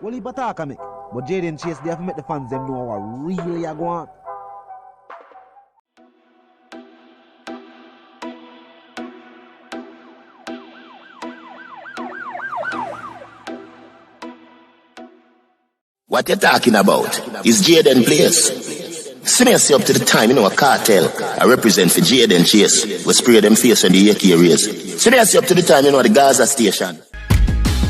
Well, he attack me. But Jaden Chase, they have to make the fans them know what really are going on. What you talking about? Is Jaden Place. See me up to the time, a cartel. I represent for Jaden Chase. We spray them face on the AK rays. See me up to the time, the Gaza station.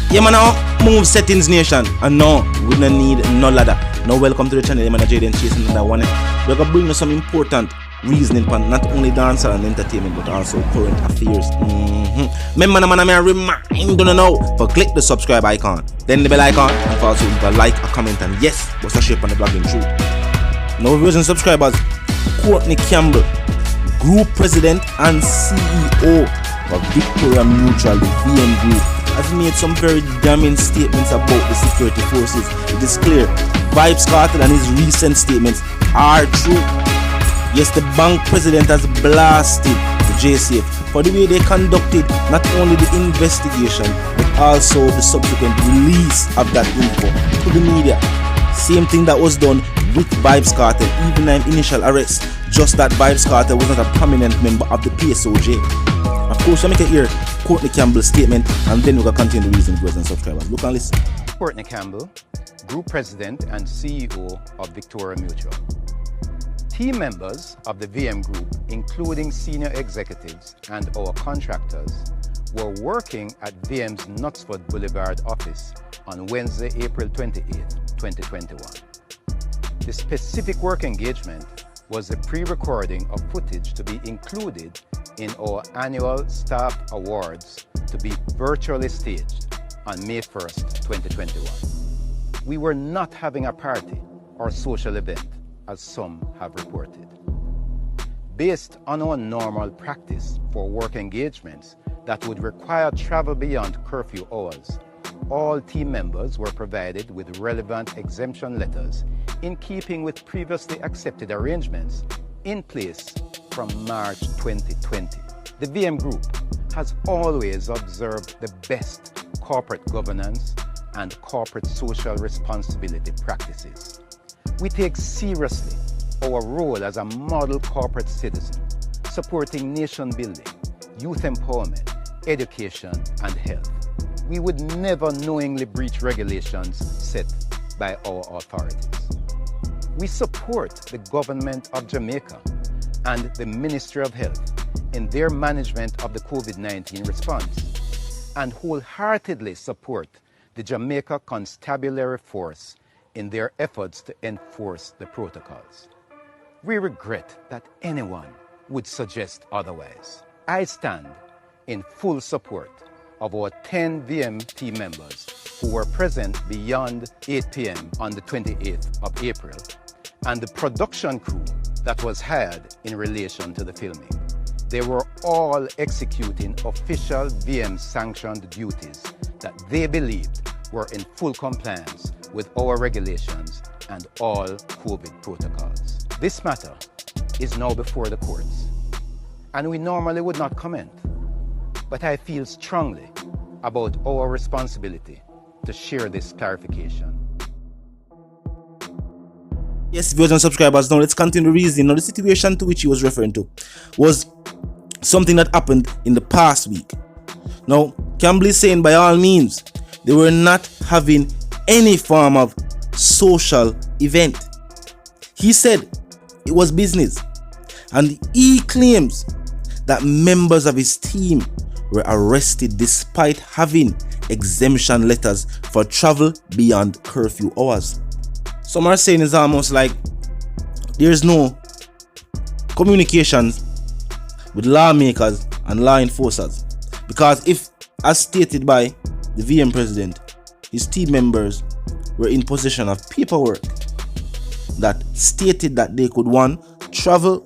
Yeah, man, now move settings nation. And no, we don't need no ladder. Now welcome to the channel, man, Jaden Chase and another one. We're gonna bring you some important reasoning for not only dancer and entertainment, but also current affairs. Remember, man, I remind you now for click the subscribe icon, then the bell icon, and for also a like, a comment, and yes, what's the shape on the blogging truth. Now, viewers and subscribers, Courtney Campbell, Group President and CEO of Victoria Mutual, the VM Group, has made some very damning statements about the security forces. It is clear, Vybz Kartel and his recent statements are true. Yes, the bank president has blasted the JSF for the way they conducted not only the investigation, but also the subsequent release of that info to the media. Same thing that was done with Vybz Kartel, even in initial arrest, just that Vybz Kartel was not a prominent member of the PSOJ. Of course, I make it hear Courtney Campbell's statement, and then we're going to continue the reason, viewers and subscribers. Look and listen. Courtney Campbell, Group President and CEO of Victoria Mutual. Team members of the VM Group, including senior executives and our contractors, were working at VM's Knutsford Boulevard office on Wednesday, April 28, 2021. The specific work engagement was a pre-recording of footage to be included in our annual staff awards to be virtually staged on May 1st, 2021. We were not having a party or social event, as some have reported. Based on our normal practice for work engagements that would require travel beyond curfew hours, all team members were provided with relevant exemption letters in keeping with previously accepted arrangements in place from March 2020. The VM Group has always observed the best corporate governance and corporate social responsibility practices. We take seriously our role as a model corporate citizen, supporting nation building, youth empowerment, education, and health. We would never knowingly breach regulations set by our authorities. We support the government of Jamaica and the Ministry of Health in their management of the COVID-19 response, and wholeheartedly support the Jamaica Constabulary Force in their efforts to enforce the protocols. We regret that anyone would suggest otherwise. I stand in full support of our 10 VM team members who were present beyond 8 p.m. on the 28th of April, and the production crew that was hired in relation to the filming. They were all executing official VM sanctioned duties that they believed were in full compliance with our regulations and all COVID protocols. This matter is now before the courts, and we normally would not comment, but I feel strongly about our responsibility to share this clarification. Yes, viewers and subscribers, now let's continue the reason. Now, the situation to which he was referring to was something that happened in the past week. Now, Campbell is saying by all means, they were not having any form of social event. He said it was business, and he claims that members of his team were arrested despite having exemption letters for travel beyond curfew hours. Some are saying it's almost like there's no communications with lawmakers and law enforcers, because if, as stated by the VM president, his team members were in possession of paperwork that stated that they could, one, travel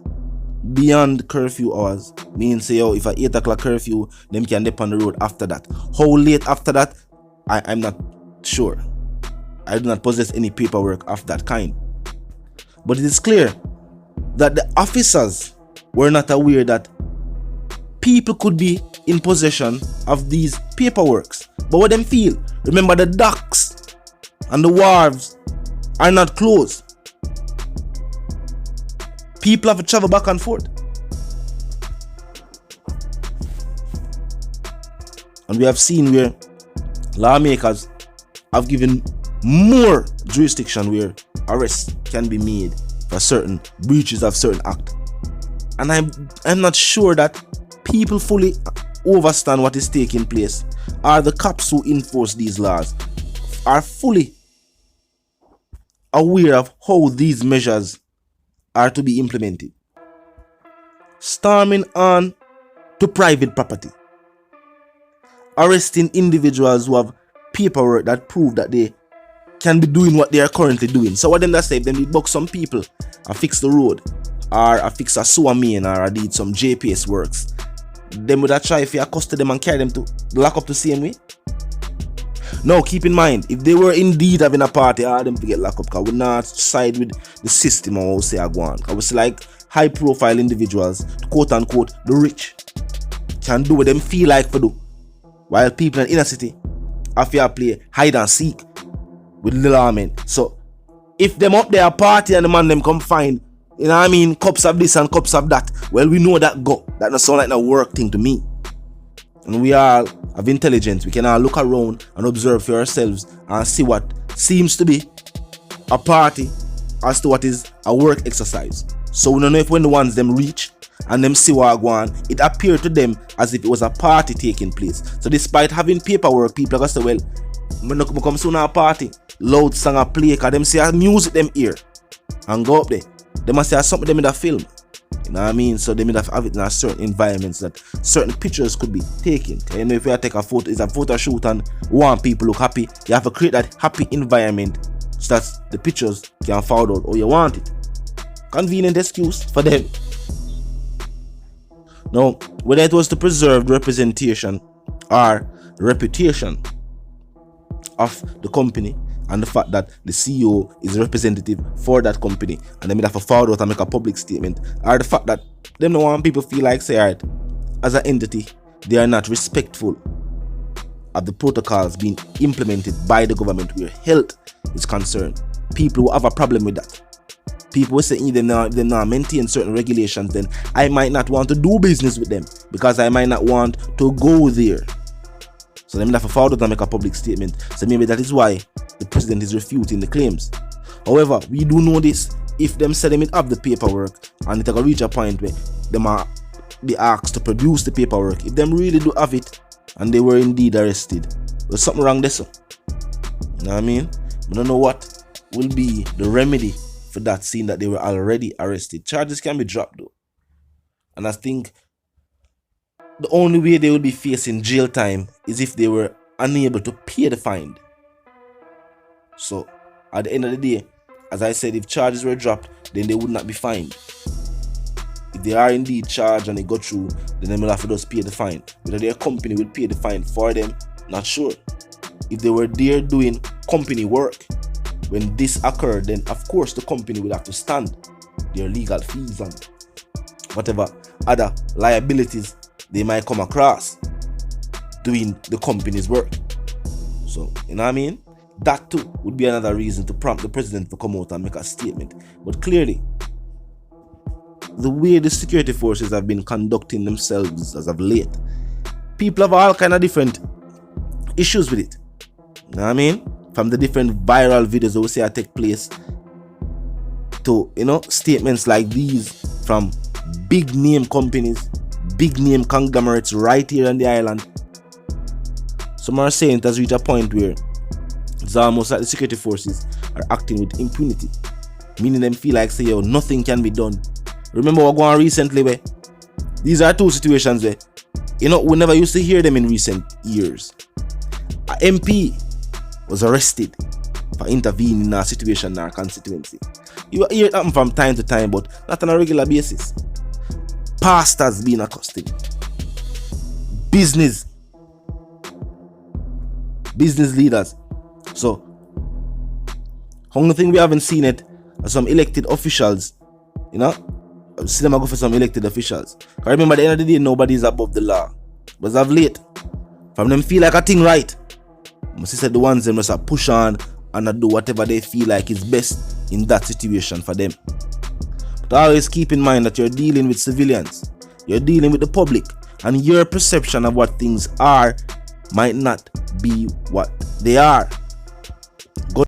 beyond curfew hours, meaning say, if at 8 o'clock curfew, them can dip on the road after that. How late after that, I'm not sure. I do not possess any paperwork of that kind. But it is clear that the officers were not aware that people could be in possession of these paperworks. But what them feel, remember the docs and the wharves are not closed. People have to travel back and forth. And we have seen where lawmakers have given more jurisdiction where arrests can be made for certain breaches of certain acts. And I'm not sure that people fully understand what is taking place, or the cops who enforce these laws are fully aware of how these measures are to be implemented. Storming on to private property, arresting individuals who have paperwork that prove that they can be doing what they are currently doing. So what them that say, if them did box some people and fix the road, or I fix a sewer main, or I did some JPS works, them would have try if you accosted them and carry them to lock up the same way. Now keep in mind, if they were indeed having a party, I them to get locked up, because we not side with the system or we say I go on. Because we see like high profile individuals, quote unquote the rich, can do what them feel like for do, while people in the inner city have to play hide and seek with the lawmen. So if them up there party and the man them come find, you know what I mean, cups of this and cups of that, well, we know that go. That not sound like a work thing to me. And we all have intelligence. We can all look around and observe for ourselves and see what seems to be a party as to what is a work exercise. So we don't know if when the ones them reach and them see what go on, it appeared to them as if it was a party taking place. So despite having paperwork, people are going to say, well, when I come soon a party, loud song a play, because them see a music them ear and go up there. They must have something them in the film. You know what I mean? So they must have it in a certain environments that certain pictures could be taken. You know, if you take a photo, it's a photo shoot and want people look happy, you have to create that happy environment so that the pictures can fall out how you want it. Convenient excuse for them. Now, whether it was to preserve the representation or reputation of the company, and the fact that the CEO is a representative for that company, and they may have to forward out and make a public statement, or the fact that them don't want people feel like, say, alright, as an entity, they are not respectful of the protocols being implemented by the government where health is concerned. People who have a problem with that. People who say they not maintain certain regulations, then I might not want to do business with them because I might not want to go there. So they may have to forward out and make a public statement. So maybe that is why the president is refuting the claims. However, we do know this. If them say them have the paperwork and it will reach a point where them are be asked to produce the paperwork, if them really do have it and they were indeed arrested, there's something wrong there. So, you know what I mean? We don't know what will be the remedy for that, seeing that they were already arrested. Charges can be dropped though. And I think the only way they will be facing jail time is if they were unable to pay the fine. So, at the end of the day, as I said, if charges were dropped, then they would not be fined. If they are indeed charged and they go through, then they will have to just pay the fine. Whether their company will pay the fine for them, not sure. If they were there doing company work, when this occurred, then of course the company will have to stand their legal fees and whatever other liabilities they might come across doing the company's work. So, you know what I mean? That too would be another reason to prompt the president to come out and make a statement. But clearly, the way the security forces have been conducting themselves as of late, people have all kind of different issues with it. You know what I mean? From the different viral videos that we see take place to, you know, statements like these from big name companies, big name conglomerates right here on the island. Some are saying it has reached a point where it's almost like the security forces are acting with impunity, meaning them feel like, say, yo, nothing can be done. Remember what going on recently where these are two situations where, you know, we never used to hear them in recent years. A MP was arrested for intervening in a situation in our constituency. You hear it happen from time to time, but not on a regular basis. Pastors being accosted. Business leaders. So, only thing we haven't seen it are some elected officials, you know. I've seen them go for some elected officials. Because remember, at the end of the day, nobody is above the law. But as of late, from them feel like a thing right, my sister, the ones them just push on and do whatever they feel like is best in that situation for them. But always keep in mind that you're dealing with civilians, you're dealing with the public, and your perception of what things are might not be what they are.